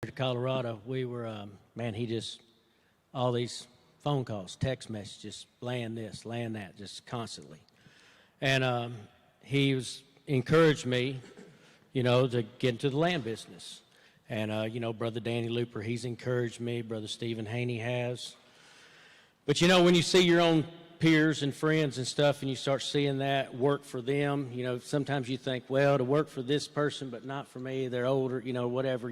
To Colorado, we were, man, all these phone calls, text messages, land this, land that, just constantly. And he encouraged me, to get into the land business. And, Brother Danny Looper, he's encouraged me. Brother Stephen Haney has. But, when you see your own peers and friends and stuff and you start seeing that work for them, sometimes you think, well, to work for this person but not for me, they're older, whatever,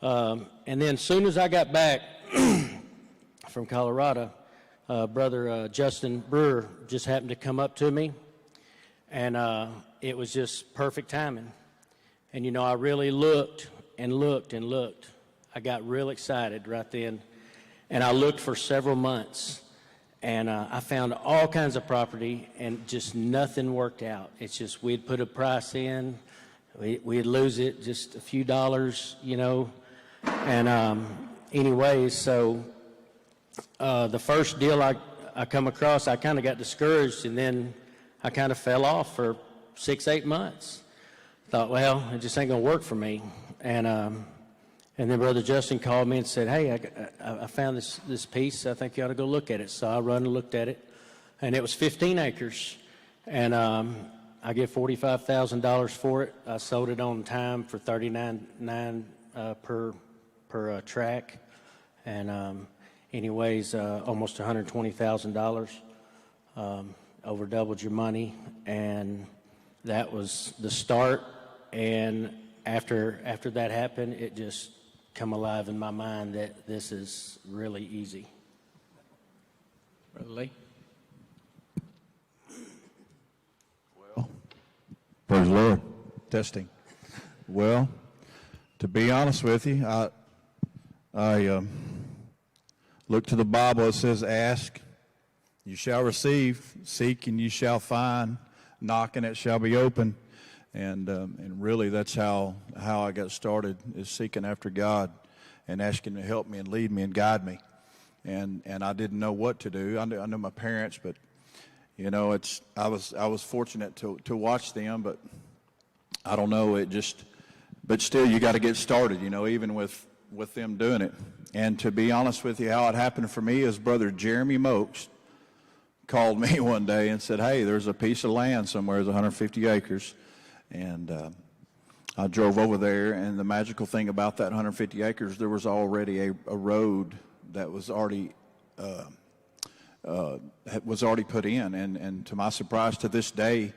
And then as soon as I got back from Colorado, Brother Justin Brewer just happened to come up to me, and it was just perfect timing. And, I really looked and looked and looked. I got real excited right then, and I looked for several months, and I found all kinds of property, and just nothing worked out. It's just we'd put a price in, we'd lose it, just a few dollars, And anyways, so the first deal I come across, I kind of got discouraged, and then I kind of fell off for 6-8 months. Thought, well, it just ain't gonna work for me. And then Brother Justin called me and said, hey, I found this piece. I think you ought to go look at it. So I run and looked at it, and it was 15 acres, and I get $45,000 for it. I sold it on time for $39,900 per track, and anyways, almost $120,000, over doubled your money, and that was the start. And after that happened, it just come alive in my mind that this is really easy. Brother Lee? Well, praise the Lord. Testing. Well, to be honest with you, I look to the Bible. It says, ask, you shall receive, seek, and you shall find, knock, and it shall be open. And really that's how I got started, is seeking after God and asking Him to help me and lead me and guide me. And I didn't know what to do. I knew my parents, but I was fortunate to watch them, but I don't know, but still you got to get started, even with them doing it. And to be honest with you, how it happened for me is Brother Jeremy Mokes called me one day and said, hey, there's a piece of land somewhere, it's 150 acres. And I drove over there, and the magical thing about that 150 acres, there was already a road that was already put in. And to my surprise, to this day,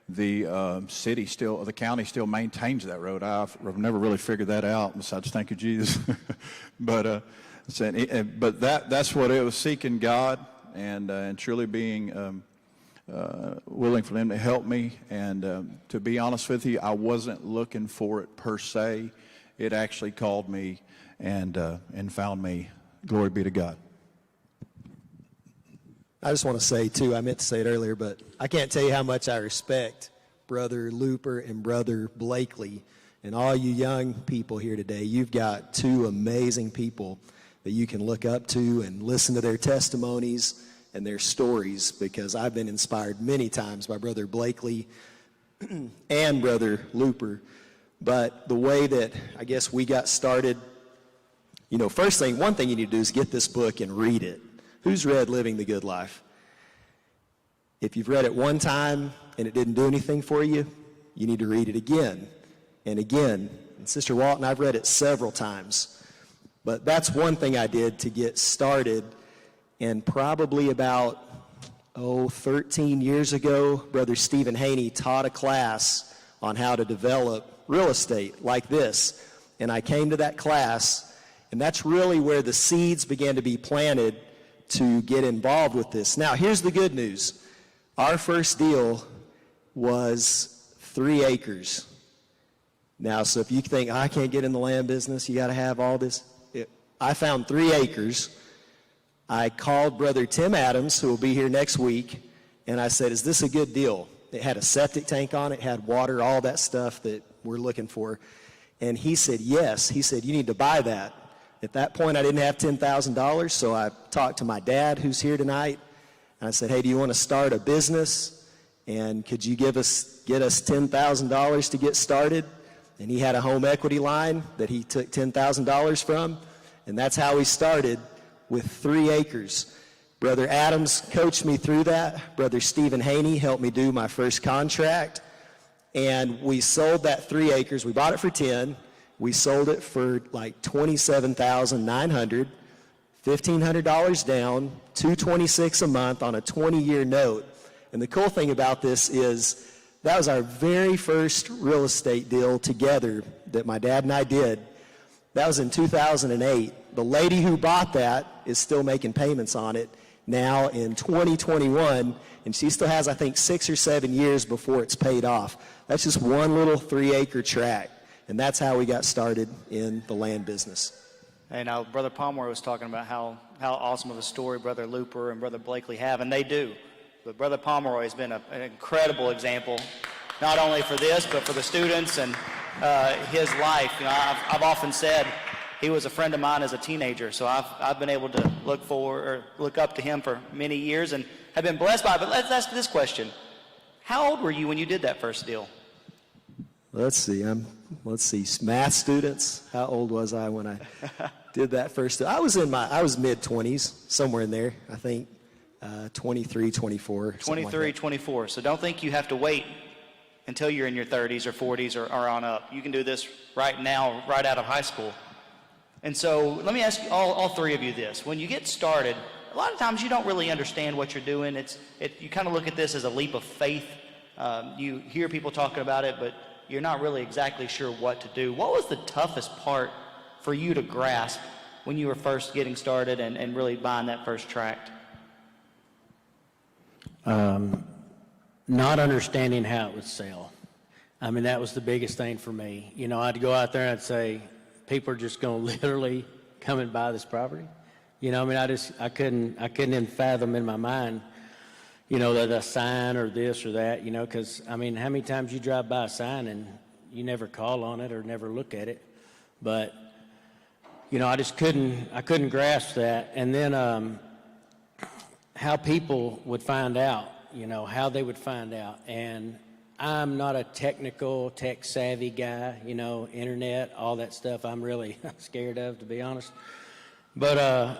the county still maintains that road. I've never really figured that out, besides thank you, Jesus. But that's what it was, seeking God and truly being willing for them to help me. And to be honest with you, I wasn't looking for it per se. It actually called me and found me. Glory be to God. I just want to say, too, I meant to say it earlier, but I can't tell you how much I respect Brother Looper and Brother Blakely and all you young people here today. You've got two amazing people that you can look up to and listen to their testimonies and their stories, because I've been inspired many times by Brother Blakely and Brother Looper. But the way that I guess we got started, one thing you need to do is get this book and read it. Who's read Living the Good Life? If you've read it one time and it didn't do anything for you, you need to read it again and again. And Sister Walton, I've read it several times. But that's one thing I did to get started. And probably about, 13 years ago, Brother Stephen Haney taught a class on how to develop real estate like this. And I came to that class, and that's really where the seeds began to be planted to get involved with this. Now, here's the good news. Our first deal was 3 acres. Now, so if you think, I can't get in the land business, you got to have all this. I found 3 acres. I called Brother Tim Adams, who will be here next week, and I said, is this a good deal? It had a septic tank on it, had water, all that stuff that we're looking for. And he said, yes. He said, you need to buy that. At that point, I didn't have $10,000, so I talked to my dad, who's here tonight, and I said, hey, do you want to start a business? And could you get us $10,000 to get started? And he had a home equity line that he took $10,000 from, and that's how we started with 3 acres. Brother Adams coached me through that. Brother Stephen Haney helped me do my first contract. And we sold that 3 acres. We bought it for 10. We sold it for like $27,900, $1,500 down, $226 a month on a 20-year note. And the cool thing about this is that was our very first real estate deal together that my dad and I did. That was in 2008. The lady who bought that is still making payments on it now in 2021, and she still has, I think, 6 or 7 years before it's paid off. That's just one little 3-acre tract, and that's how we got started in the land business. And now Brother Pomeroy was talking about how awesome of a story Brother Looper and Brother Blakely have, and they do. But Brother Pomeroy has been an incredible example, not only for this, but for the students and his life. You know, I've often said he was a friend of mine as a teenager, so I've been able to look up to him for many years and have been blessed by it. But let's ask this question. How old were you when you did that first deal? Let's see, math students. How old was I when I did that first deal? I was mid-20s, somewhere in there, I think. 23, 24. 23, 24. So don't think you have to wait until you're in your 30s or 40s or on up. You can do this right now, right out of high school. And so let me ask you, all three of you this. When you get started, a lot of times you don't really understand what you're doing. You kind of look at this as a leap of faith. You hear people talking about it, but you're not really exactly sure what to do. What was the toughest part for you to grasp when you were first getting started and really buying that first tract? Not understanding how it would sell. I mean, that was the biggest thing for me. You know, I'd go out there and I'd say, people are just going to literally come and buy this property. You know, I mean, I couldn't even fathom in my mind, you know, that a sign or this or that, you know, because, I mean, how many times you drive by a sign and you never call on it or never look at it? But, you know, I couldn't grasp that. And then how people would find out, you know, how they would find out. And I'm not a tech savvy guy, you know, internet, all that stuff I'm really scared of, to be honest. But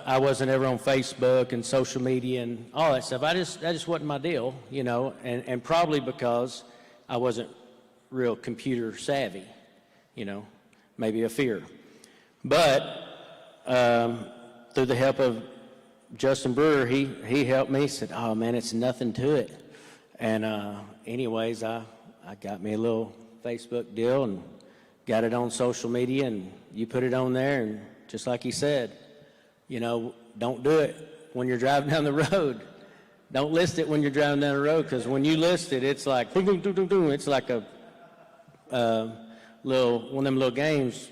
I wasn't ever on Facebook and social media and all that stuff. That just wasn't my deal, you know, and probably because I wasn't real computer savvy, you know, maybe a fear. But through the help of Justin Brewer, he helped me, said, oh man, it's nothing to it. And anyways, I got me a little Facebook deal and got it on social media, and you put it on there, and just like he said, you know, don't do it when you're driving down the road. Don't list it when you're driving down the road, because when you list it, it's like, it's like a one of them little games,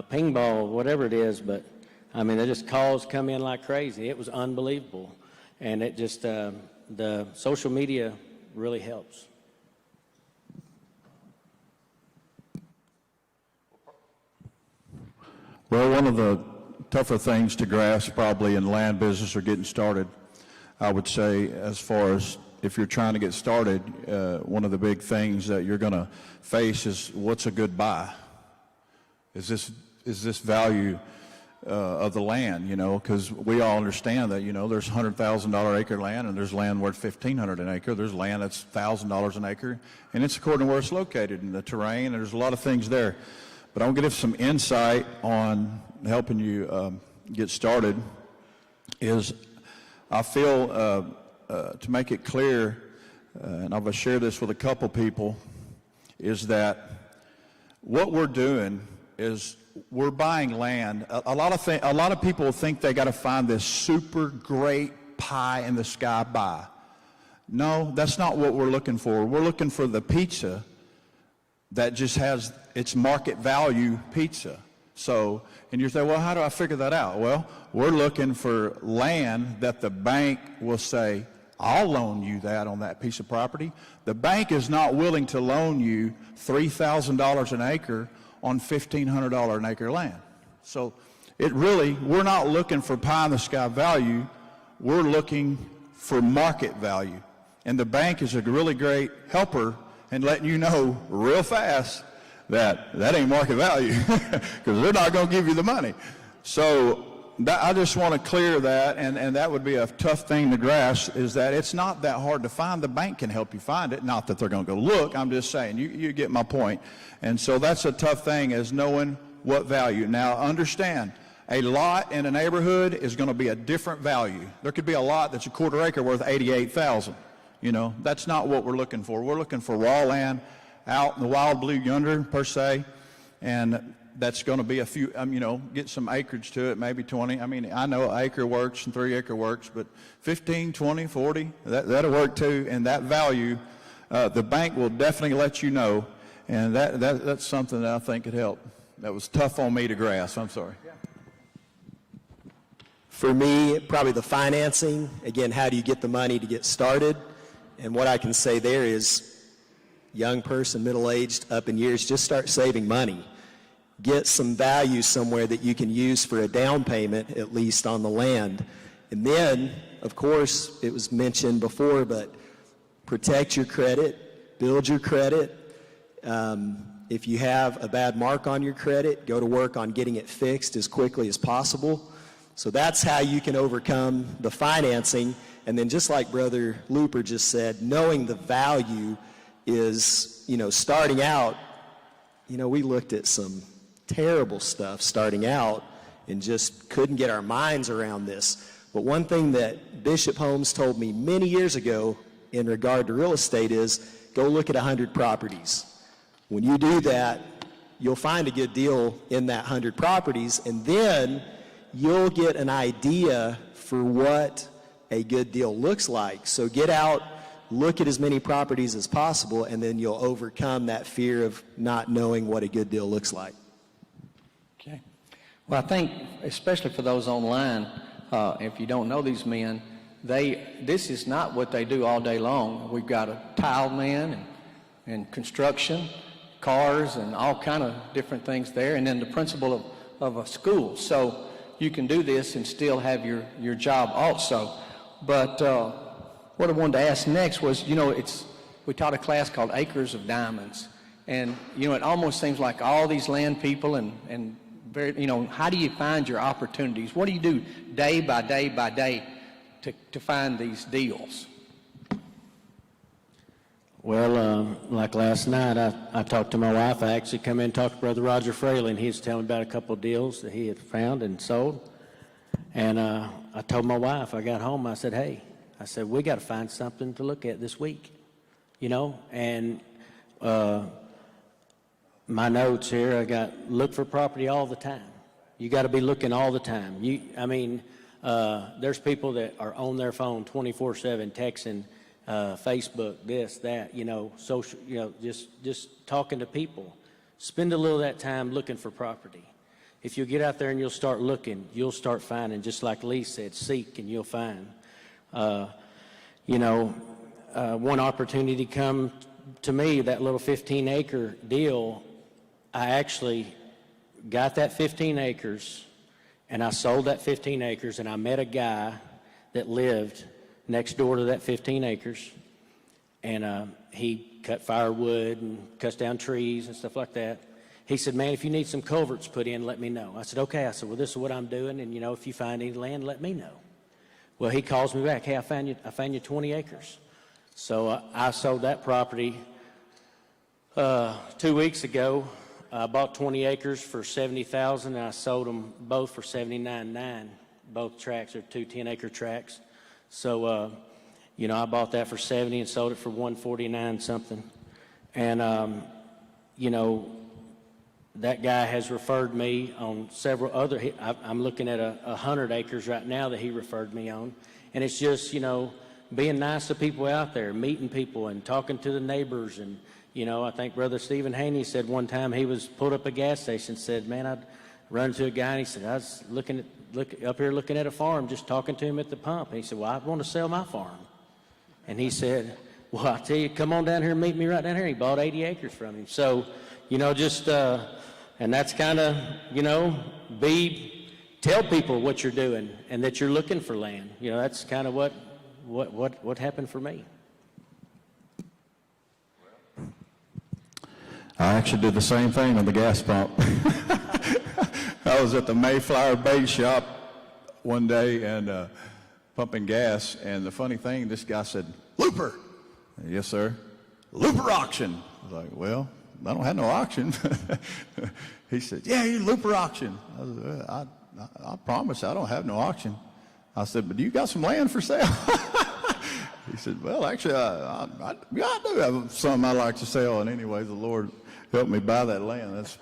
ping ball, whatever it is. But I mean, they just calls come in like crazy. It was unbelievable, and it just the social media really helps. Well, one of the tougher things to grasp probably in land business or getting started, I would say, as far as if you're trying to get started, one of the big things that you're going to face is what's a good buy? Is this value of the land, you know, because we all understand that, you know, there's $100,000 acre land and there's land worth $1,500 an acre. There's land that's $1,000 an acre, and it's according to where it's located and the terrain, and there's a lot of things there. But I'm going to give some insight on helping you get started. Is I feel to make it clear, and I've shared this with a couple people, is that what we're doing is we're buying land. A lot of people think they got to find this super great pie in the sky buy. No, that's not what we're looking for. We're looking for the pizza that just has its market value pizza. So, and you say, well, how do I figure that out? Well, we're looking for land that the bank will say, I'll loan you that on that piece of property. The bank is not willing to loan you $3,000 an acre on $1,500 an acre land. So we're not looking for pie in the sky value. We're looking for market value. And the bank is a really great helper in letting you know real fast that ain't market value because they're not going to give you the money. So I just want to clear that, and that would be a tough thing to grasp, is that it's not that hard to find. The bank can help you find it. Not that they're going to go look. I'm just saying, you get my point. And so that's a tough thing, is knowing what value. Now, understand, a lot in a neighborhood is going to be a different value. There could be a lot that's a quarter acre worth $88,000. You know, that's not what we're looking for. We're looking for raw land out in the wild blue yonder, per se, and that's going to be a few, you know, get some acreage to it, maybe 20. I mean, I know an acre works and 3 acre works, but 15, 20, 40, that'll work too. And that value, the bank will definitely let you know, and that's something that I think could help. That was tough on me to grasp. I'm sorry. For me, probably the financing. Again, how do you get the money to get started? And what I can say there is, young person, middle-aged, up in years, just start saving money. Get some value somewhere that you can use for a down payment, at least on the land. And then, of course, it was mentioned before, but protect your credit, build your credit. If you have a bad mark on your credit, go to work on getting it fixed as quickly as possible. So that's how you can overcome the financing. And then, just like Brother Looper just said, knowing the value is, you know, starting out, you know, we looked at some terrible stuff starting out and just couldn't get our minds around this. But one thing that Bishop Holmes told me many years ago in regard to real estate is, go look at 100 properties. When you do that, you'll find a good deal in that 100 properties, and then you'll get an idea for what a good deal looks like. So get out, look at as many properties as possible, and then you'll overcome that fear of not knowing what a good deal looks like. Okay. Well, I think, especially for those online, if you don't know these men, this is not what they do all day long. We've got a tile man and construction, cars, and all kind of different things there, and then the principal of a school. So you can do this and still have your job also. But what I wanted to ask next was, you know, we taught a class called Acres of Diamonds. And, you know, it almost seems like all these land people and very, you know, how do you find your opportunities? What do you do day by day by day to find these deals? Well, like last night, I talked to my wife. I actually come in and talked to Brother Roger Fraley, and he was telling me about a couple of deals that he had found and sold. And I told my wife, I got home, I said, hey, we got to find something to look at this week, you know. And my notes here, I got look for property all the time. You got to be looking all the time. There's people that are on their phone 24/7 texting, Facebook, this, that, you know, social, you know, just talking to people. Spend a little of that time looking for property. If you get out there and you'll start looking, you'll start finding, just like Lee said, seek and you'll find. One opportunity come to me, that little 15-acre deal. I actually got that 15 acres, and I sold that 15 acres, and I met a guy that lived next door to that 15 acres, and he cut firewood and cuts down trees and stuff like that. He said, man, if you need some culverts put in, let me know. I said, okay. I said, well, this is what I'm doing, and, you know, if you find any land, let me know. Well, he calls me back, hey, I found you 20 acres. So I sold that property 2 weeks ago. I bought 20 acres for $70,000, and I sold them both for $79,900. Both tracts are 2 10-acre tracts. So, I bought that for $70 and sold it for $149 something. And, that guy has referred me on several other, I'm looking at 100 acres right now that he referred me on. And it's just, being nice to people out there, meeting people and talking to the neighbors. And, I think Brother Stephen Haney said one time he was pulled up a gas station, said, man, I'd run to a guy, and he said, I was up here looking at a farm, just talking to him at the pump. And he said, well, I want to sell my farm. And he said, well, I tell you, come on down here and meet me right down here. He bought 80 acres from him. So, and that's kind of, tell people what you're doing and that you're looking for land. That's kind of what happened for me. I actually did the same thing on the gas pump. I was at the Mayflower bait shop one day and pumping gas, and the funny thing, this guy said, "Looper." "Yes, sir." "Looper auction." I was like, "Well, I don't have no auction." He said, "Yeah, you looper auction." I was like, I promise I don't have no auction. I said, "But do you got some land for sale?" He said, "Well, actually, I do have something I'd like to sell." And anyway, the Lord helped me buy that land. That's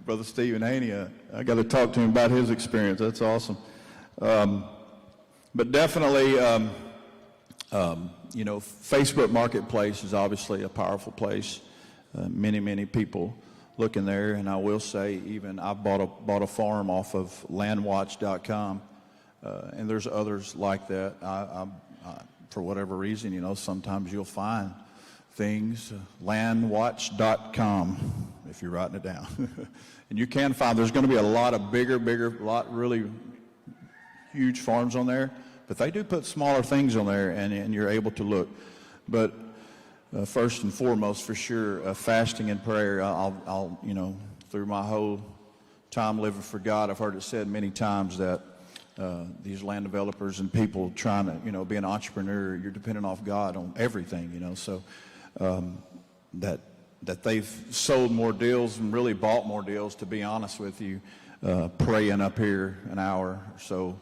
Brother Stephen Haney. I got to talk to him about his experience. That's awesome. But definitely, you know, Facebook Marketplace is obviously a powerful place. Many people looking there, and I will say, even I bought a farm off of landwatch.com, and there's others like that. For whatever reason, you know, sometimes you'll find things, landwatch.com, if you're writing it down. And you can find, there's going to be a lot of bigger, really huge farms on there, but they do put smaller things on there, and you're able to look. But first and foremost, for sure, fasting and prayer. I'll, you know, through my whole time living for God, I've heard it said many times that these land developers and people trying to, you know, be an entrepreneur, you're dependent off God on everything, you know. So that they've sold more deals and really bought more deals, to be honest with you, praying up here an hour or so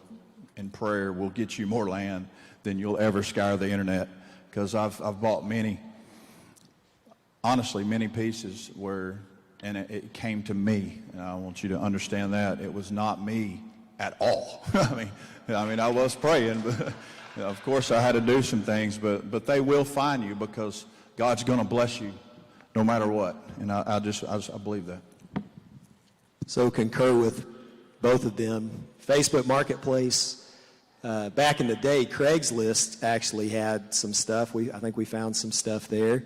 in prayer will get you more land than you'll ever scour the internet, because I've bought many, honestly, many pieces where, and it came to me, and I want you to understand that it was not me at all. I mean, I was praying, but you know, of course I had to do some things, but they will find you, because God's going to bless you no matter what, and I believe that. So concur with both of them. Facebook Marketplace, back in the day, Craigslist actually had some stuff. I think we found some stuff there.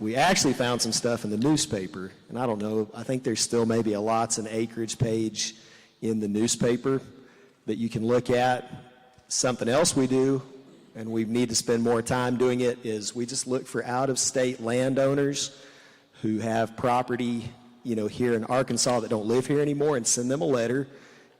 We actually found some stuff in the newspaper, and I don't know, I think there's still maybe a lots and acreage page in the newspaper that you can look at. Something else we do, and we need to spend more time doing it, is we just look for out-of-state landowners who have property, you know, here in Arkansas that don't live here anymore, and send them a letter,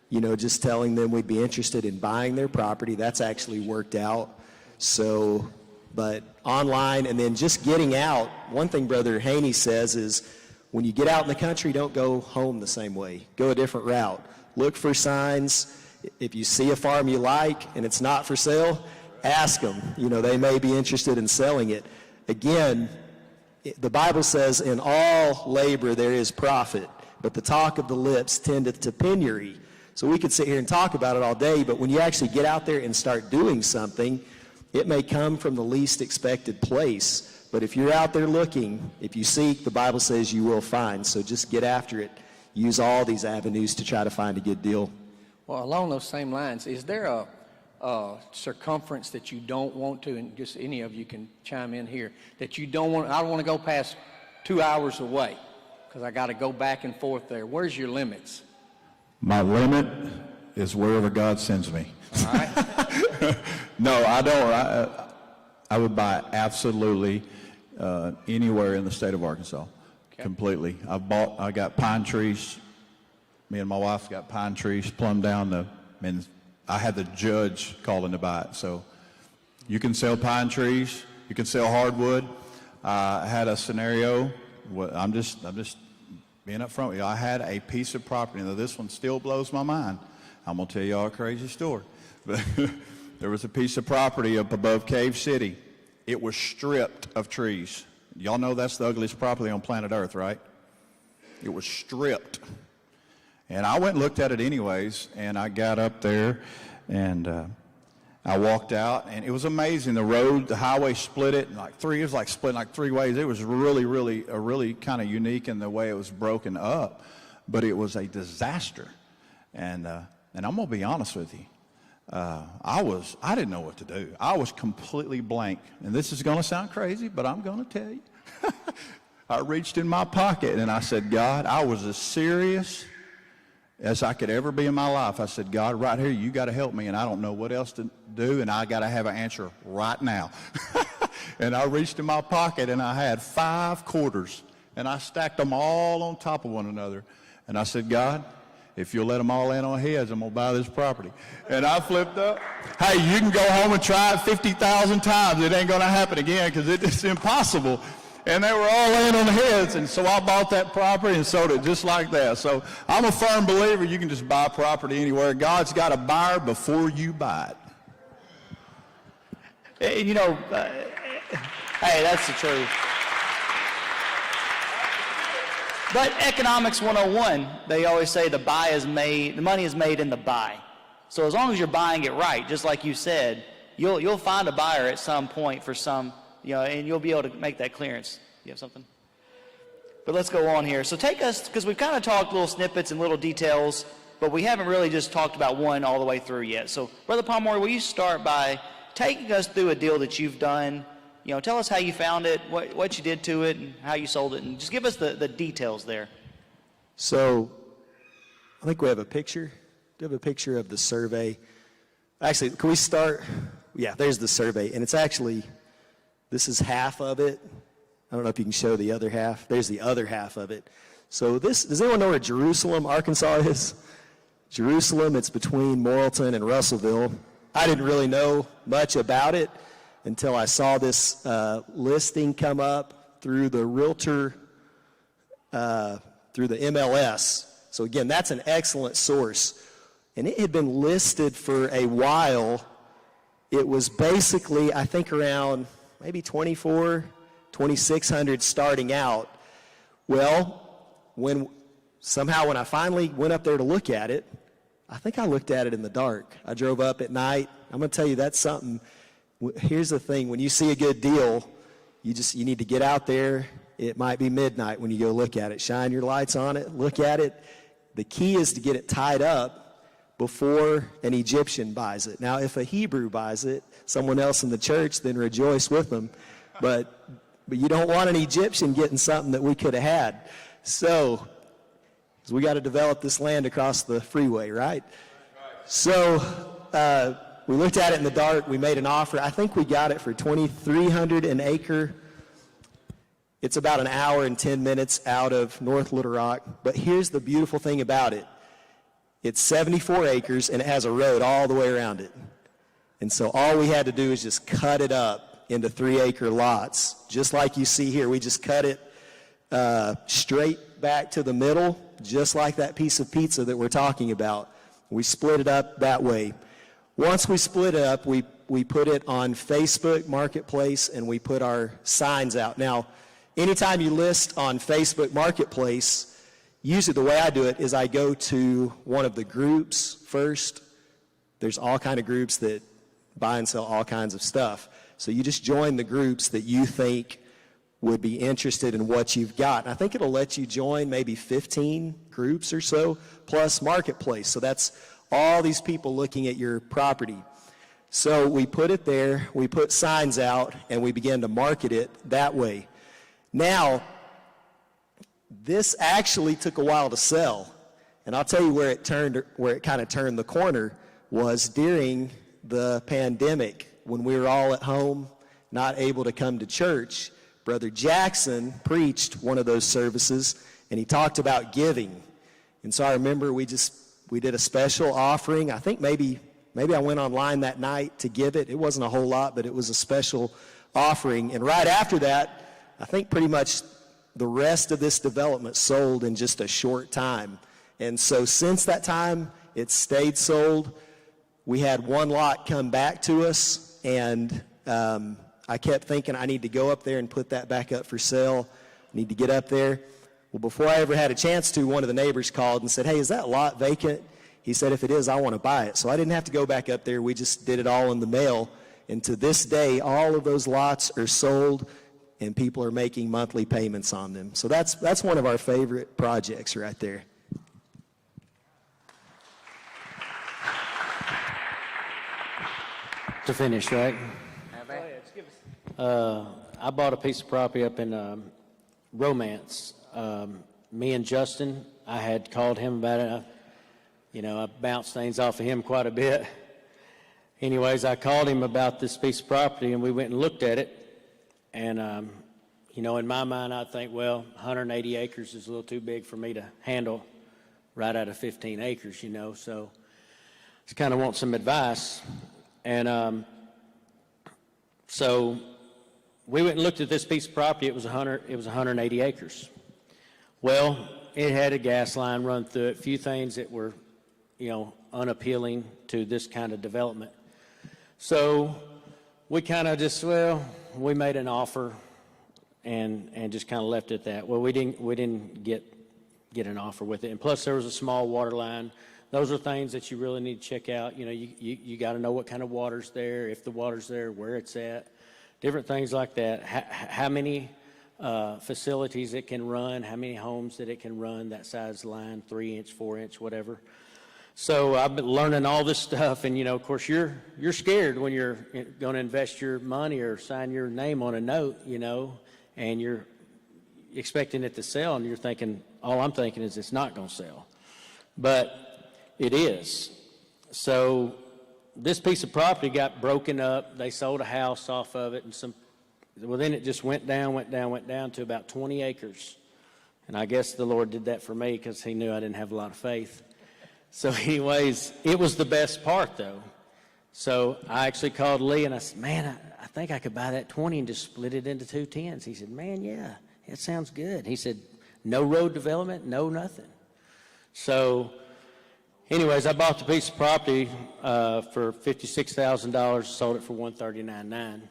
you know, just telling them we'd be interested in buying their property. That's actually worked out. So, but online, and then just getting out. One thing Brother Haney says is, when you get out in the country, don't go home the same way. Go a different route. Look for signs. If you see a farm you like and it's not for sale, ask them. You know, they may be interested in selling it. Again, the Bible says, in all labor there is profit, but the talk of the lips tendeth to penury. So we could sit here and talk about it all day, but when you actually get out there and start doing something, it may come from the least expected place. But if you're out there looking, if you seek, the Bible says you will find. So just get after it. Use all these avenues to try to find a good deal. Well, along those same lines, is there a circumference that you don't want to, and just any of you can chime in here, that you don't want? I don't want to go past 2 hours away because I got to go back and forth there. Where's your limits? My limit is wherever God sends me. All right. No, I don't. I would buy absolutely anywhere in the state of Arkansas. Okay. Completely. I got pine trees. Me and my wife got pine trees plumb down and I had the judge calling to buy it. So you can sell pine trees. You can sell hardwood. I had a scenario. I'm just being up front with you. I had a piece of property. Now, this one still blows my mind. I'm going to tell you all a crazy story. But there was a piece of property up above Cave City. It was stripped of trees. Y'all know that's the ugliest property on planet Earth, right? It was stripped. And I went and looked at it anyways, and I got up there, and I walked out, and it was amazing. The highway split it, and it was like split like three ways. It was really kind of unique in the way it was broken up, but it was a disaster. And I'm going to be honest with you. I didn't know what to do. I was completely blank. And this is going to sound crazy, but I'm going to tell you. I reached in my pocket and I said, God, I was as serious as I could ever be in my life. I said, God, right here, you got to help me, and I don't know what else to do, and I got to have an answer right now. And I reached in my pocket and I had 5 quarters, And I stacked them all on top of one another. And I said, God, if you'll let them all land on heads, I'm going to buy this property. And I flipped up. Hey, you can go home and try it 50,000 times. It ain't going to happen again because it's impossible. And they were all laying on heads. And so I bought that property and sold it just like that. So I'm a firm believer you can just buy property anywhere. God's got a buyer before you buy it. You know, hey, that's the truth. But economics 101, they always say the money is made in the buy. So as long as you're buying it right, just like you said, you'll find a buyer at some point for some, and you'll be able to make that clearance. You have something? But let's go on here. So take us, because we've kind of talked little snippets and little details, but we haven't really just talked about one all the way through yet. So Brother Palmore, will you start by taking us through a deal that you've done? Tell us how you found it, what you did to it, and how you sold it, and just give us the details there. So I think we have a picture. Do you have a picture of the survey? Actually, can we start? Yeah, there's the survey, and it's actually, this is half of it. I don't know if you can show the other half. There's the other half of it. So does anyone know where Jerusalem, Arkansas is? Jerusalem, it's between Morrilton and Russellville. I didn't really know much about it until I saw this listing come up through the realtor, through the MLS. So again, that's an excellent source. And it had been listed for a while. It was basically, I think, around maybe 2,600 starting out. Well, when I finally went up there to look at it, I think I looked at it in the dark. I drove up at night. I'm going to tell you, that's something. Here's the thing. When you see a good deal, you need to get out there. It might be midnight when you go look at it. Shine your lights on it. Look at it. The key is to get it tied up before an Egyptian buys it. Now, if a Hebrew buys it, someone else in the church, then rejoice with them. But you don't want an Egyptian getting something that we could have had. So we got to develop this land across the freeway, right? So we looked at it in the dark. We made an offer. I think we got it for $2,300 an acre. It's about an hour and 10 minutes out of North Little Rock. But here's the beautiful thing about it. It's 74 acres, and it has a road all the way around it. And so all we had to do is just cut it up into 3-acre lots. Just like you see here, we just cut it straight back to the middle, just like that piece of pizza that we're talking about. We split it up that way. Once we split it up, we put it on Facebook Marketplace, and we put our signs out. Now, anytime you list on Facebook Marketplace, usually the way I do it is I go to one of the groups first. There's all kind of groups that buy and sell all kinds of stuff. So you just join the groups that you think would be interested in what you've got. And I think it'll let you join maybe 15 groups or so, plus Marketplace. So that's all these people looking at your property. So we put it there, we put signs out, and we began to market it that way. Now, this actually took a while to sell. And I'll tell you where it kind of turned the corner was during the pandemic when we were all at home, not able to come to church. Brother Jackson preached one of those services, and he talked about giving. And so I remember we did a special offering. I think maybe I went online that night to give it. It wasn't a whole lot, but it was a special offering. And right after that, I think pretty much the rest of this development sold in just a short time. And so since that time, it's stayed sold. We had one lot come back to us, and I kept thinking I need to go up there and put that back up for sale. I need to get up there. Well, before I ever had a chance to, one of the neighbors called and said, hey, is that lot vacant? He said, if it is, I want to buy it. So I didn't have to go back up there. We just did it all in the mail. And to this day, all of those lots are sold, and people are making monthly payments on them. So that's one of our favorite projects right there. To finish, right? I bought a piece of property up in Romance. Me and Justin, I had called him about it. I bounced things off of him quite a bit. Anyways, I called him about this piece of property, and we went and looked at it. And, you know, in my mind, I think, well, 180 acres is a little too big for me to handle right out of 15 acres, you know, so just kind of want some advice. And so we went and looked at this piece of property. It was 180 acres. Well, it had a gas line run through it, a few things that were, you know, unappealing to this kind of development. So we kind of just, well, we made an offer and just kind of left it at that. Well, we didn't get an offer with it. And plus there was a small water line. Those are things that you really need to check out. You know, you got to know what kind of water's there, if the water's there, where it's at, different things like that. How many facilities it can run, how many homes that it can run, that size line, 3-inch, 4-inch, whatever. So I've been learning all this stuff, and, you know, of course, you're scared when you're going to invest your money or sign your name on a note, you know, and you're expecting it to sell, and you're thinking, all I'm thinking is it's not going to sell. But it is. So this piece of property got broken up. They sold a house off of it, and well, then it just went down to about 20 acres. And I guess the Lord did that for me because he knew I didn't have a lot of faith. So anyways, it was the best part, though. So I actually called Lee, and I said, man, I think I could buy that 20 and just split it into 2 10s. He said, man, yeah, it sounds good. He said, no road development, no nothing. So anyways, I bought the piece of property for $56,000, sold it for $139,900.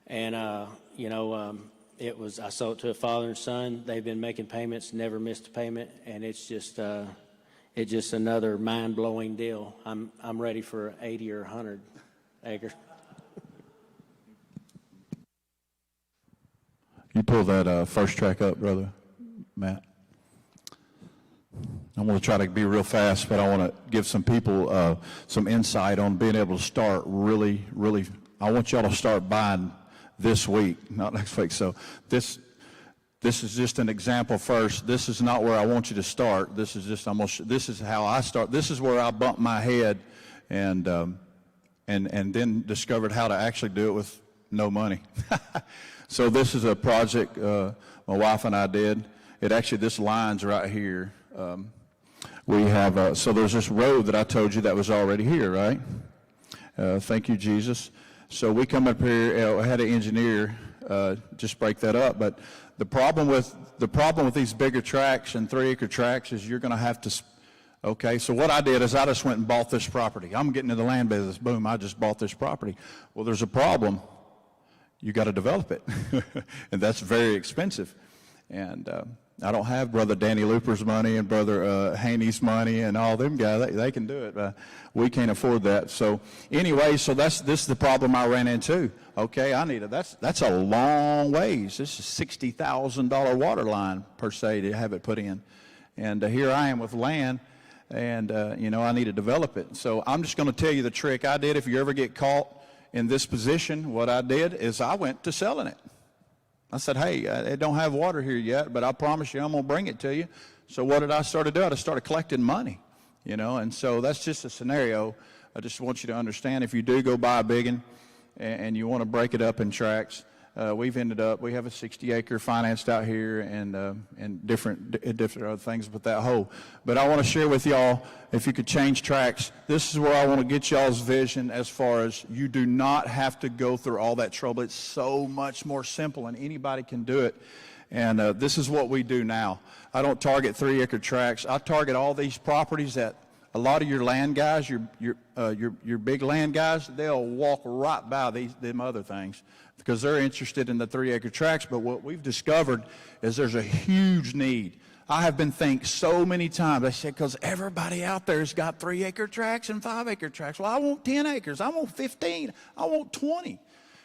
And, you know, I sold it to a father and son. They've been making payments, never missed a payment, and it's just another mind-blowing deal. I'm ready for 80 or 100 acres. You pull that first track up, Brother Matt. I'm going to try to be real fast, but I want to give some people some insight on being able to start really, I want y'all to start buying this week, not next week. So this is just an example first. This is not where I want you to start. This is just this is how I start. This is where I bumped my head and then discovered how to actually do it with no money. So this is a project my wife and I did. This line's right here. We have, so there's this road that I told you that was already here, right? Thank you, Jesus. So we come up here, I had an engineer just break that up, but the problem with these bigger tracts and 3-acre tracts is you're going to have to, okay, so what I did is I just went and bought this property. I'm getting into the land business, boom, I just bought this property. Well, there's a problem. You got to develop it, and that's very expensive. And I don't have Brother Danny Looper's money and Brother Haney's money and all them guys. They can do it. We can't afford that. So anyway, so this is the problem I ran into. Okay, that's a long ways. This is $60,000 water line per se to have it put in. And here I am with land, and you know, I need to develop it. So I'm just going to tell you the trick I did. If you ever get caught in this position, what I did is I went to selling it. I said, hey, I don't have water here yet, but I promise you I'm going to bring it to you. So what did I start to do? I just started collecting money, you know, and so that's just a scenario. I just want you to understand, if you do go buy a big one and you want to break it up in tracts, we have a 60-acre financed out here and different other things with that whole. But I want to share with y'all, if you could change tracks, this is where I want to get y'all's vision as far as you do not have to go through all that trouble. It's so much more simple, and anybody can do it. And this is what we do now. I don't target 3-acre tracts. I target all these properties that a lot of your land guys, your big land guys, they'll walk right by them other things because they're interested in the 3-acre tracts. But what we've discovered is there's a huge need. I have been thanked so many times. I said, because everybody out there has got 3-acre tracts and 5-acre tracts. Well, I want 10 acres. I want 15. I want 20.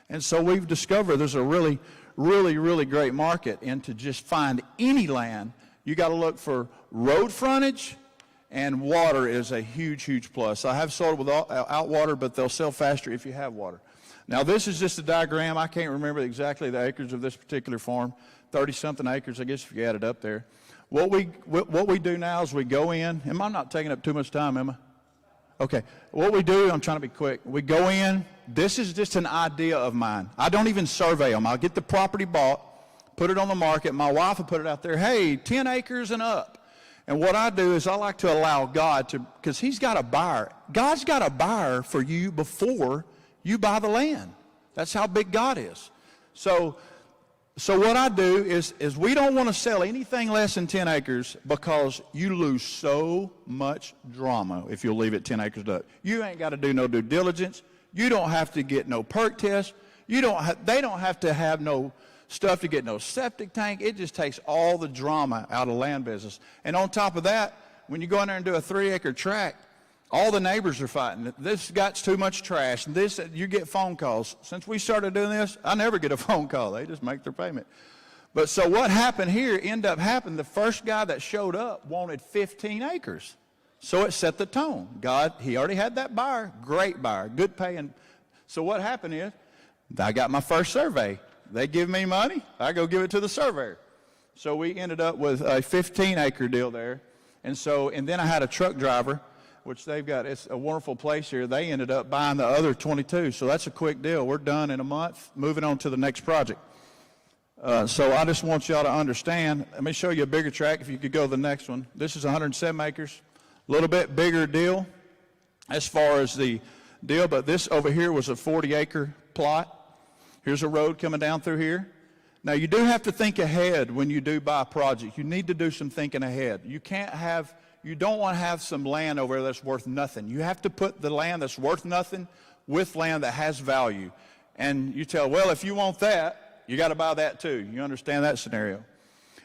And so we've discovered there's a really, really, really great market. And to just find any land, you got to look for road frontage, and water is a huge, huge plus. I have sold without water, but they'll sell faster if you have water. Now, this is just a diagram. I can't remember exactly the acres of this particular farm, 30-something acres, I guess, if you add it up there. What we do now is we go in. Am I not taking up too much time, am I? Okay. What we do, I'm trying to be quick. We go in. This is just an idea of mine. I don't even survey them. I'll get the property bought. put it on the market. My wife will put it out there, hey, 10 acres and up. And what I do is I like to allow God to, because he's got a buyer. God's got a buyer for you before you buy the land. That's how big God is. So what I do is we don't want to sell anything less than 10 acres because you lose so much drama if you'll leave it 10 acres up. You ain't got to do no due diligence. You don't have to get no perk test. They don't have to have no stuff to get no septic tank. It just takes all the drama out of land business. And on top of that, when you go in there and do a 3-acre tract, all the neighbors are fighting. This got too much trash. And this, you get phone calls. Since we started doing this, I never get a phone call. They just make their payment. But so what happened here ended up happening. The first guy that showed up wanted 15 acres. So it set the tone. God, he already had that buyer, great buyer, good paying. So what happened is I got my first survey. They give me money, I go give it to the surveyor. So we ended up with a 15-acre deal there. And then I had a truck driver, which they've got, it's a wonderful place here. They ended up buying the other 22. So that's a quick deal. We're done in a month, moving on to the next project. So I just want y'all to understand. Let me show you a bigger tract if you could go to the next one. This is 107 acres, a little bit bigger deal as far as the deal, but this over here was a 40-acre plot. Here's a road coming down through here. Now, you do have to think ahead when you do buy a project. You need to do some thinking ahead. You don't want to have some land over there that's worth nothing. You have to put the land that's worth nothing with land that has value. And you tell, well, if you want that, you got to buy that too. You understand that scenario.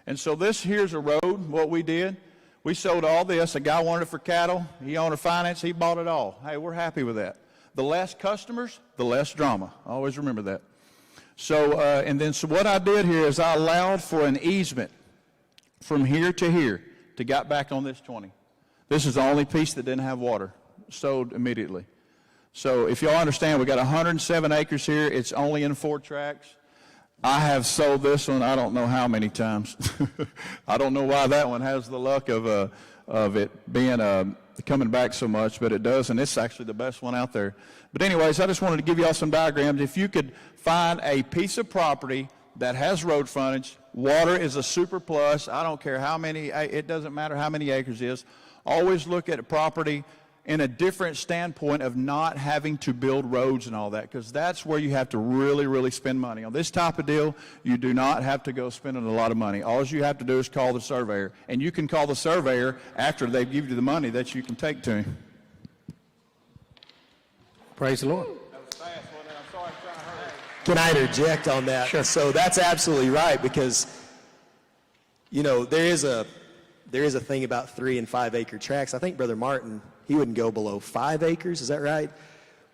And so here's a road, what we did. We sold all this. A guy wanted it for cattle. He owned a finance. He bought it all. Hey, we're happy with that. The less customers, the less drama. Always remember that. So what I did here is I allowed for an easement from here to here to get back on this 20. This is the only piece that didn't have water, sold immediately. So if y'all understand, we got 107 acres here. It's only in 4 tracts. I have sold this one I don't know how many times. I don't know why that one has the luck of it being coming back so much, but it does, and it's actually the best one out there. But anyways, I just wanted to give you all some diagrams. If you could find a piece of property that has road frontage, water is a super plus. I don't care how many, it doesn't matter how many acres it is. Always look at a property in a different standpoint of not having to build roads and all that, because that's where you have to really, really spend money. On this type of deal, you do not have to go spending a lot of money. All you have to do is call the surveyor, and you can call the surveyor after they give you the money that you can take to him. Praise the Lord. Can I interject on that? Sure. So that's absolutely right, because, you know, there is a thing about 3 and 5 acre tracts. I think Brother Martin, he wouldn't go below 5 acres. Is that right?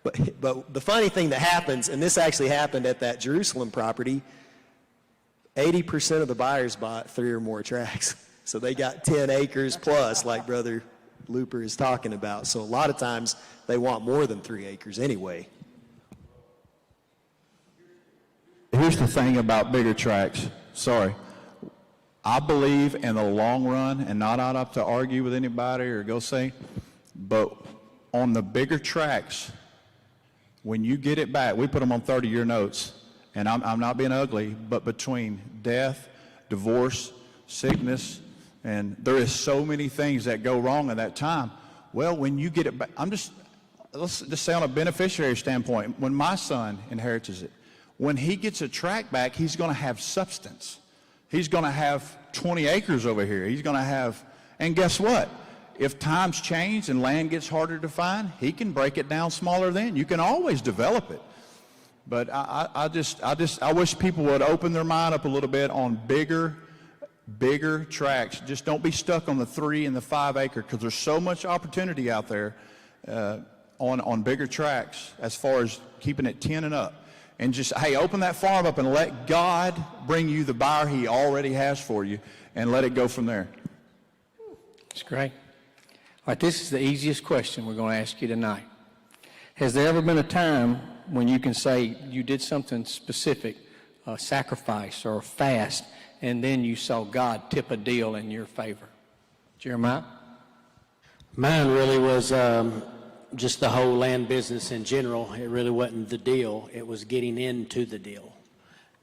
But the funny thing that happens, and this actually happened at that Jerusalem property, 80% of the buyers bought 3 or more tracts. So they got 10 acres plus, like Brother Looper is talking about. So a lot of times they want more than 3 acres anyway. Here's the thing about bigger tracts. Sorry. I believe in the long run, and not out up to argue with anybody or go say, but on the bigger tracts, when you get it back, we put them on 30-year notes, and I'm not being ugly, but between death, divorce, sickness, and there is so many things that go wrong at that time. Well, when you get it back, let's just say on a beneficiary standpoint, when my son inherits it, when he gets a tract back, he's going to have substance. He's going to have 20 acres over here. He's going to have, and guess what? If times change and land gets harder to find, he can break it down smaller then. You can always develop it. But I wish people would open their mind up a little bit on bigger tracts. Just don't be stuck on the 3 and the 5 acre, because there's so much opportunity out there on bigger tracts as far as keeping it 10 and up. And just, hey, open that farm up and let God bring you the buyer he already has for you, and let it go from there. That's great. All right, this is the easiest question we're going to ask you tonight. Has there ever been a time when you can say you did something specific, a sacrifice or a fast, and then you saw God tip a deal in your favor? Jeremiah? Mine really was just the whole land business in general. It really wasn't the deal. It was getting into the deal.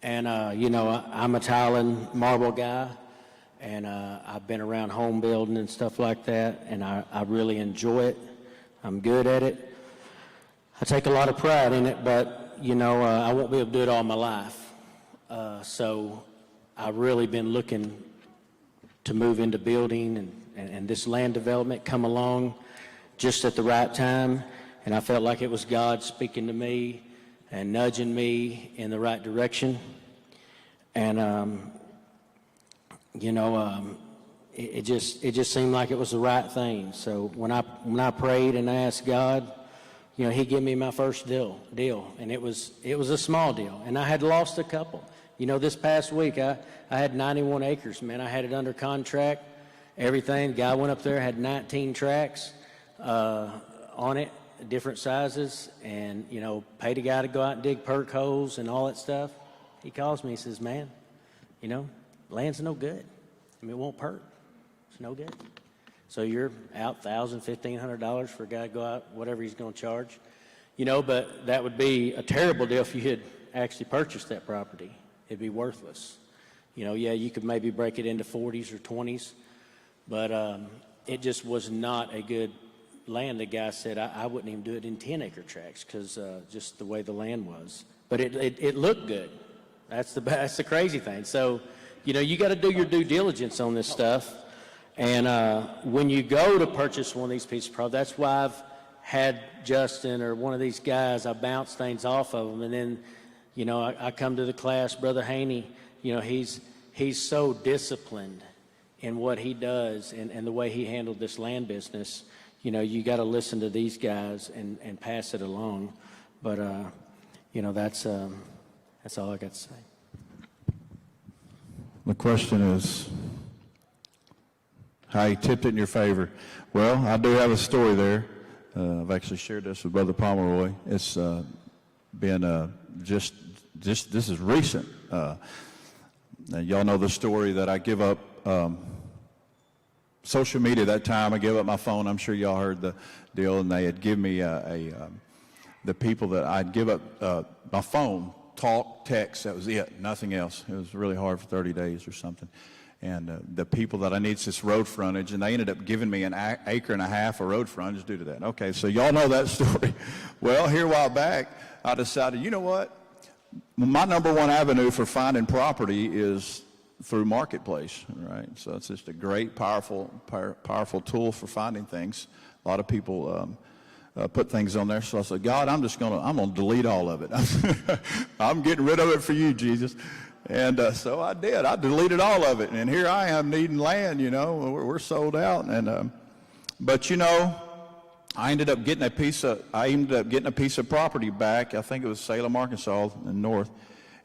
And, I'm a tile and marble guy, and I've been around home building and stuff like that, and I really enjoy it. I'm good at it. I take a lot of pride in it, but, I won't be able to do it all my life. So I've really been looking to move into building, and this land development come along just at the right time, and I felt like it was God speaking to me and nudging me in the right direction. And, it just seemed like it was the right thing. So when I prayed and I asked God, He gave me my first deal, and it was a small deal, and I had lost a couple. This past week I had 91 acres, man. I had it under contract, everything. The guy went up there, had 19 tracks on it, different sizes, and paid a guy to go out and dig perk holes and all that stuff. He calls me, he says, man, land's no good. It won't perk. It's no good. So you're out $1,000, $1,500 for a guy to go out, whatever he's going to charge. But that would be a terrible deal if you had actually purchased that property. It'd be worthless. You could maybe break it into 40s or 20s, but it just was not a good land. The guy said I wouldn't even do it in 10-acre tracts because just the way the land was. But it looked good. That's the crazy thing. So, you got to do your due diligence on this stuff. And when you go to purchase one of these pieces of property, that's why I've had Justin or one of these guys, I bounce things off of them. And then, I come to the class, Brother Haney, he's so disciplined in what he does and the way he handled this land business. You got to listen to these guys and pass it along. But, that's all I got to say. The question is how he tipped it in your favor. Well, I do have a story there. I've actually shared this with Brother Pomeroy. It's been just this is recent. Y'all know the story that I give up social media that time. I gave up my phone. I'm sure y'all heard the deal, and they had given me the people that I'd give up my phone, talk, text, that was it, nothing else. It was really hard for 30 days or something. And the people that I needed this road frontage, and they ended up giving me an acre and a half of road frontage due to that. Okay, so y'all know that story. Well, here a while back, I decided, you know what? My number one avenue for finding property is through Marketplace, right? So it's just a great, powerful tool for finding things. A lot of people put things on there. So I said, God, I'm gonna delete all of it. I'm getting rid of it for you, Jesus. And so I did. I deleted all of it. And here I am needing land, we're sold out. And but I ended up getting a piece of property back. I think it was Salem, Arkansas, in north.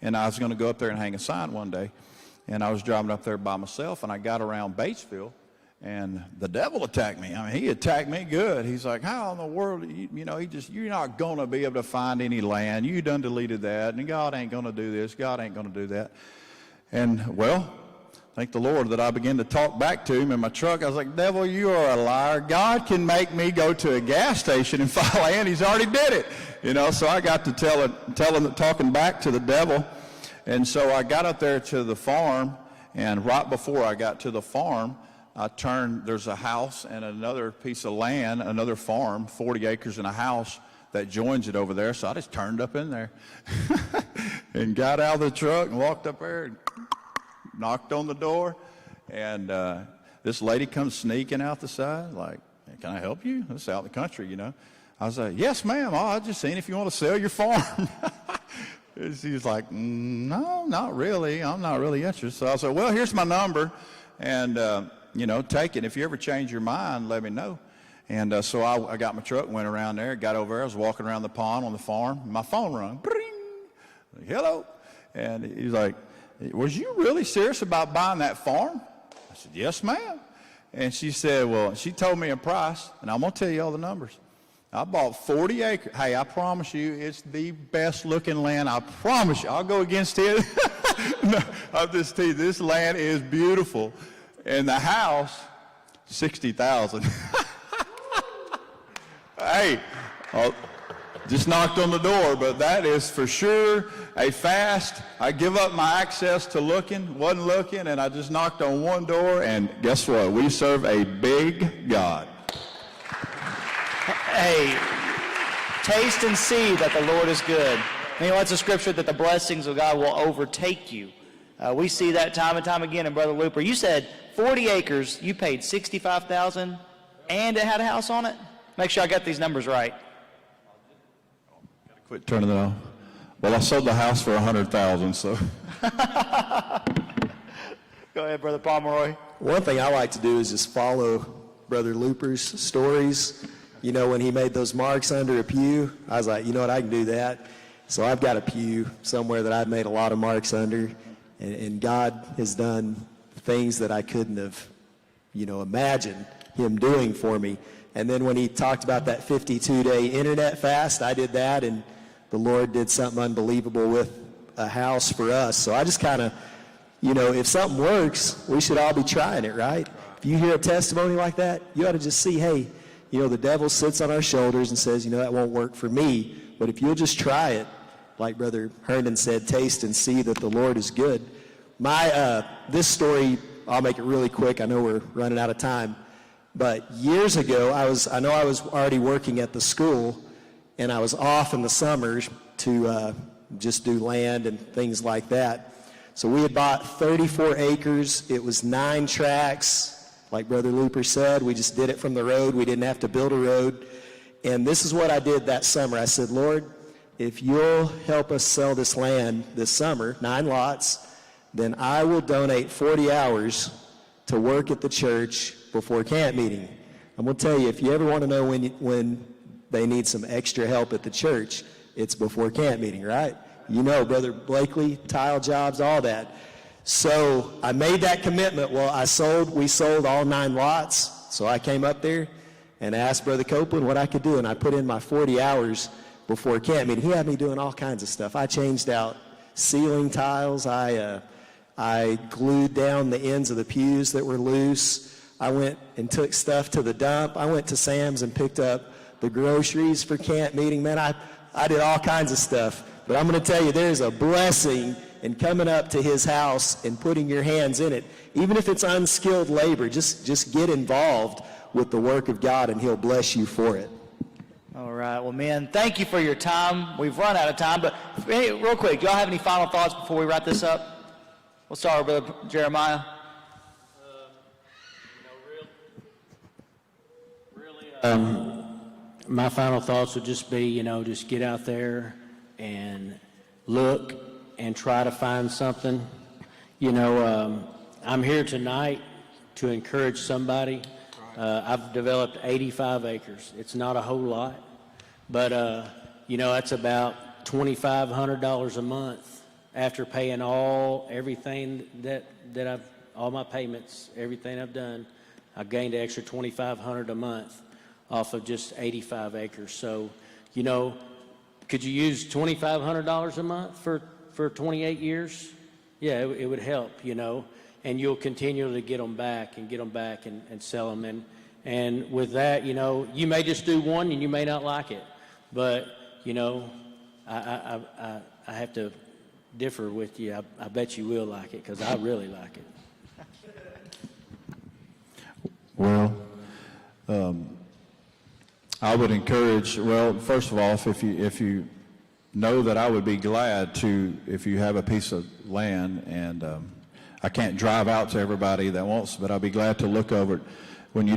And I was going to go up there and hang a sign one day. And I was driving up there by myself, and I got around Batesville, and the devil attacked me. I mean, he attacked me good. He's like, how in the world, you're not going to be able to find any land. You done deleted that, and God ain't going to do this. God ain't going to do that. And, well, thank the Lord that I began to talk back to him in my truck. I was like, devil, you are a liar. God can make me go to a gas station and find land. He's already did it. So I got to talking back to the devil. And so I got up there to the farm, and right before I got to the farm, there's a house and another piece of land, another farm, 40 acres and a house that joins it over there. So I just turned up in there and got out of the truck and walked up there and knocked on the door. And this lady comes sneaking out the side, like, hey, can I help you? It's out in the country, I was like, yes, ma'am. I was just seeing if you want to sell your farm. She's like, no, not really. I'm not really interested. So I said, well, here's my number, and, take it. If you ever change your mind, let me know. And so I got my truck, went around there, got over there. I was walking around the pond on the farm. My phone rung. Bring. Hello. And he's like, was you really serious about buying that farm? I said, yes, ma'am. And she said, well, she told me a price, and I'm going to tell you all the numbers. I bought 40 acres. Hey, I promise you, it's the best looking land. I promise you. I'll go against it. No, I'll just tell you, this land is beautiful. And the house, $60,000. Hey, Just knocked on the door, but that is for sure a fast. I give up my access to wasn't looking, and I just knocked on one door, and guess what? We serve a big God. Hey, taste and see that the Lord is good. You know, it's a scripture that the blessings of God will overtake you. We see that time and time again in Brother Looper. You said 40 acres, you paid $65,000, and it had a house on it? Make sure I got these numbers right. Quit turning it off. Well, I sold the house for $100,000, so. Go ahead, Brother Pomeroy. One thing I like to do is just follow Brother Looper's stories. You know, when he made those marks under a pew, I was like, you know what, I can do that. So I've got a pew somewhere that I've made a lot of marks under, and God has done things that I couldn't have, imagined him doing for me. And then when he talked about that 52-day internet fast, I did that, and the Lord did something unbelievable with a house for us. So I just kind of, if something works, we should all be trying it, right? If you hear a testimony like that, you ought to just see, hey, the devil sits on our shoulders and says, that won't work for me. But if you'll just try it, like Brother Herndon said, taste and see that the Lord is good. This story, I'll make it really quick. I know we're running out of time. But years ago, I was already working at the school, and I was off in the summers to just do land and things like that. So we had bought 34 acres. It was 9 tracks. Like Brother Looper said, we just did it from the road. We didn't have to build a road. And this is what I did that summer. I said, Lord, if you'll help us sell this land this summer, 9 lots, then I will donate 40 hours to work at the church before camp meeting. I'm going to tell you, if you ever want to know when they need some extra help at the church, it's before camp meeting, right? Brother Blakely, tile jobs, all that. So I made that commitment. Well, we sold all 9 lots. So I came up there and asked Brother Copeland what I could do, and I put in my 40 hours before camp meeting. He had me doing all kinds of stuff. I changed out ceiling tiles. I glued down the ends of the pews that were loose. I went and took stuff to the dump. I went to Sam's and picked up the groceries for camp meeting. Man, I did all kinds of stuff. But I'm going to tell you, there's a blessing in coming up to his house and putting your hands in it. Even if it's unskilled labor, just get involved with the work of God, and he'll bless you for it. All right. Well, man, thank you for your time. We've run out of time, but hey, real quick, do y'all have any final thoughts before we wrap this up? We'll start with Brother Jeremiah. My final thoughts would just be, just get out there and look and try to find something. I'm here tonight to encourage somebody. I've developed 85 acres. It's not a whole lot, but, that's about $2,500 a month after paying everything that all my payments, everything I've done. I've gained an extra $2,500 a month off of just 85 acres. So, could you use $2,500 a month for 28 years? Yeah, it would help, and you'll continually get them back and sell them. And with that, you may just do one and you may not like it, but, I have to differ with you. I bet you will like it, because I really like it. Well, I would encourage, first of all, if you know that I would be glad to, if you have a piece of land, and I can't drive out to everybody that wants, but I'll be glad to look over it. When you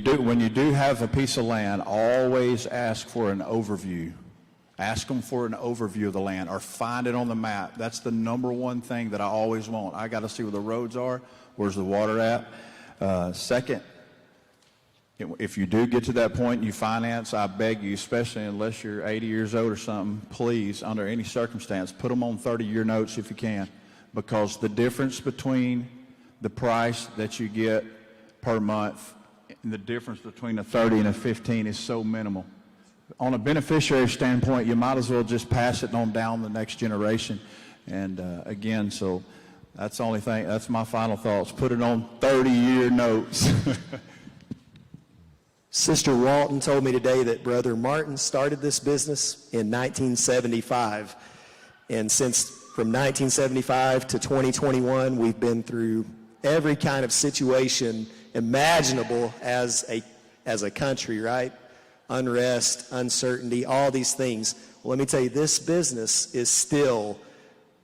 do have a piece of land, always ask for an overview. Ask them for an overview of the land, or find it on the map. That's the number one thing that I always want. I got to see where the roads are, where's the water at. Second, if you do get to that point and you finance, I beg you, especially unless you're 80 years old or something, please, under any circumstance, put them on 30-year notes if you can, because the difference between the price that you get per month and the difference between a 30 and a 15 is so minimal. On a beneficiary standpoint, you might as well just pass it on down the next generation. And again, so that's the only thing, that's my final thoughts. Put it on 30-year notes. Sister Walton told me today that Brother Martin started this business in 1975. And since from 1975 to 2021, we've been through every kind of situation imaginable as a country, right? Unrest, uncertainty, all these things. Well, let me tell you, this business is still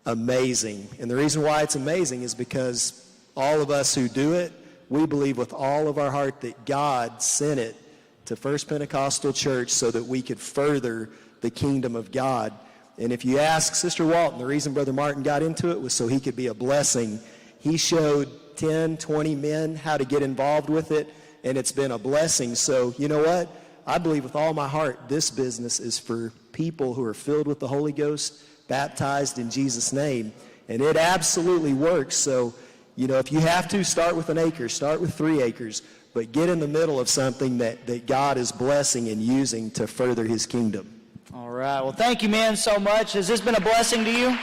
amazing. And the reason why it's amazing is because all of us who do it, we believe with all of our heart that God sent it to First Pentecostal Church so that we could further the kingdom of God. And if you ask Sister Walton, the reason Brother Martin got into it was so he could be a blessing. He showed 10, 20 men how to get involved with it, and it's been a blessing. So you know what? I believe with all my heart this business is for people who are filled with the Holy Ghost, baptized in Jesus' name, and it absolutely works. So, you know, if you have to, start with an acre, start with 3 acres, but get in the middle of something that God is blessing and using to further his kingdom. All right. Well, thank you, men, so much. Has this been a blessing to you?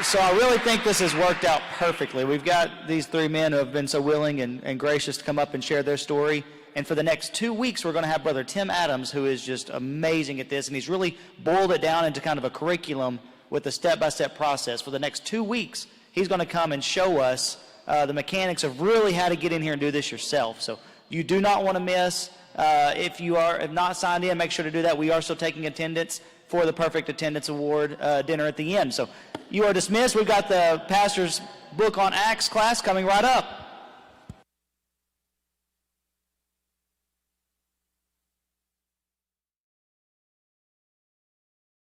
So I really think this has worked out perfectly. We've got these 3 men who have been so willing and gracious to come up and share their story. And for the next 2 weeks, we're going to have Brother Tim Adams, who is just amazing at this. And he's really boiled it down into kind of a curriculum with a step-by-step process. For the next 2 weeks, he's going to come and show us the mechanics of really how to get in here and do this yourself. So you do not want to miss. If you have not signed in, make sure to do that. We are still taking attendance for the Perfect Attendance Award dinner at the end. So you are dismissed. We've got the pastor's book on Acts class coming right up.